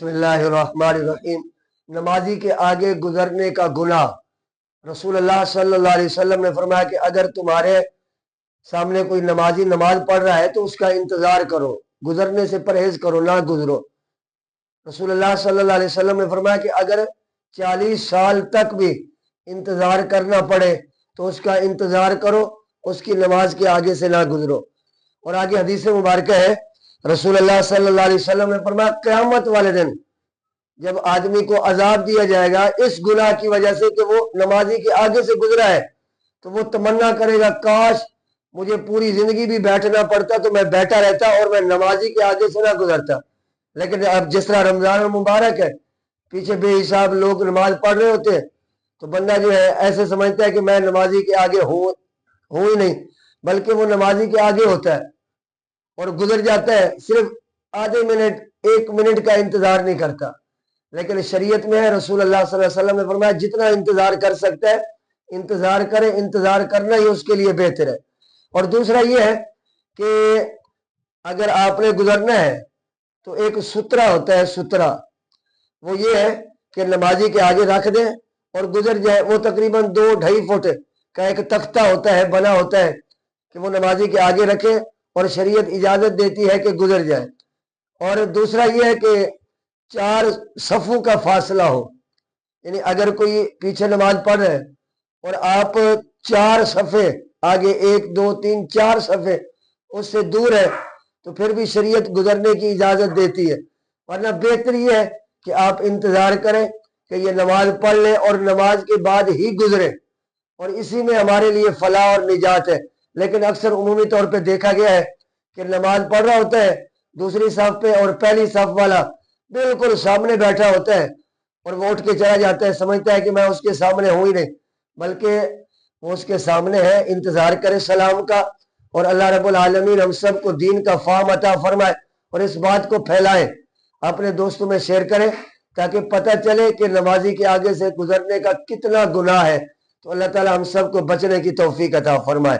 بسم اللہ الرحمن الرحیم۔ نمازی کے آگے گزرنے کا گناہ۔ رسول اللہ صلی اللہ علیہ وسلم نے فرمایا کہ اگر تمہارے سامنے کوئی نمازی نماز پڑھ رہا ہے تو اس کا انتظار کرو، گزرنے سے پرہیز کرو، نہ گزرو۔ رسول اللہ صلی اللہ علیہ وسلم نے فرمایا کہ اگر 40 سال تک بھی انتظار کرنا پڑے تو اس کا انتظار کرو، اس کی نماز کے آگے سے نہ گزرو۔ اور آگے حدیث مبارکہ ہے، رسول اللہ صلی اللہ علیہ وسلم نے فرمایا قیامت والے دن جب آدمی کو عذاب دیا جائے گا اس گناہ کی وجہ سے کہ وہ نمازی کے آگے سے گزرا ہے، تو وہ تمنا کرے گا کاش مجھے پوری زندگی بھی بیٹھنا پڑتا تو میں بیٹھا رہتا اور میں نمازی کے آگے سے نہ گزرتا۔ لیکن اب جس طرح رمضان المبارک ہے، پیچھے بے حساب لوگ نماز پڑھ رہے ہوتے ہیں، تو بندہ جو ہے ایسے سمجھتا ہے کہ میں نمازی کے آگے ہوں ہی نہیں، بلکہ وہ نمازی کے آگے ہوتا ہے اور گزر جاتا ہے، صرف آدھے منٹ 1 منٹ کا انتظار نہیں کرتا۔ لیکن شریعت میں ہے، رسول اللہ صلی اللہ علیہ وسلم نے فرمایا جتنا انتظار کر سکتا ہے انتظار کرے، انتظار کرنا ہی اس کے لیے بہتر ہے۔ اور دوسرا یہ ہے کہ اگر آپ نے گزرنا ہے تو ایک سترہ ہوتا ہے، سترہ وہ یہ ہے کہ نمازی کے آگے رکھ دیں اور گزر جائے۔ وہ تقریباً 2-2.5 فٹ کا ایک تختہ ہوتا ہے، بنا ہوتا ہے کہ وہ نمازی کے آگے رکھے اور شریعت اجازت دیتی ہے کہ گزر جائے۔ اور دوسرا یہ ہے کہ 4 صفوں کا فاصلہ ہو، یعنی اگر کوئی پیچھے نماز پڑھ رہے ہے اور آپ 4 صفے آگے، 1 2 3 4 صفے اس سے دور ہے تو پھر بھی شریعت گزرنے کی اجازت دیتی ہے۔ ورنہ بہتر یہ ہے کہ آپ انتظار کریں کہ یہ نماز پڑھ لیں اور نماز کے بعد ہی گزرے، اور اسی میں ہمارے لیے فلاح اور نجات ہے۔ لیکن اکثر عمومی طور پہ دیکھا گیا ہے کہ نماز پڑھ رہا ہوتا ہے دوسری صف پہ اور پہلی صف والا بالکل سامنے بیٹھا ہوتا ہے اور وہ اٹھ کے چلا جاتا ہے، سمجھتا ہے کہ میں اس کے سامنے ہوں ہی نہیں، بلکہ وہ اس کے سامنے ہے۔ انتظار کرے سلام کا، اور اللہ رب العالمین ہم سب کو دین کا فہم عطا فرمائے اور اس بات کو پھیلائیں، اپنے دوستوں میں شیئر کریں تاکہ پتہ چلے کہ نمازی کے آگے سے گزرنے کا کتنا گناہ ہے۔ تو اللہ تعالی ہم سب کو بچنے کی توفیق عطا فرمائے۔